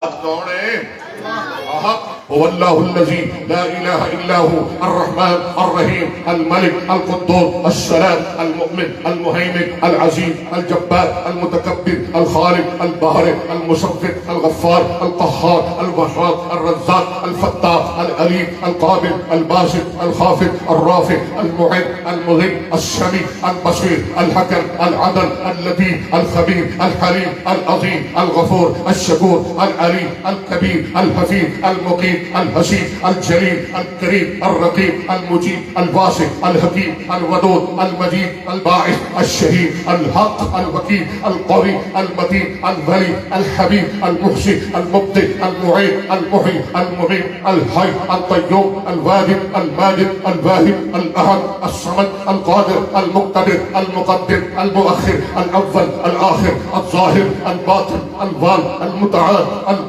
कौन है? هو الله الذي لا اله الا هو الرحمن الرحيم الملك القدوس السلام المؤمن المهيمن العزيز الجبار المتكبر الخالق البارئ المصور الغفار القهار الوهاب الرزاق الفتاح العليم القابل الباسط الخافض الرافع المعد المذل السميع البصير الحكم العدل اللطيف الخبير الحليم العظيم الغفور الشكور العليم الكبير الحفيظ المقيم الحسيب الجليل الكريم الرقيب المجيب الباسط الحكيم الودود المجيد الباعث الشهيد الحق الوكيل القوي المتين الولي الحبيب المحسن المبدئ المعيد المحيي المميت الحي القيوم الواجد الماجد الواهب الاحد الصمد القادر المقتدر المقدم المؤخر الاول الاخر الظاهر الباطن الوال المتعال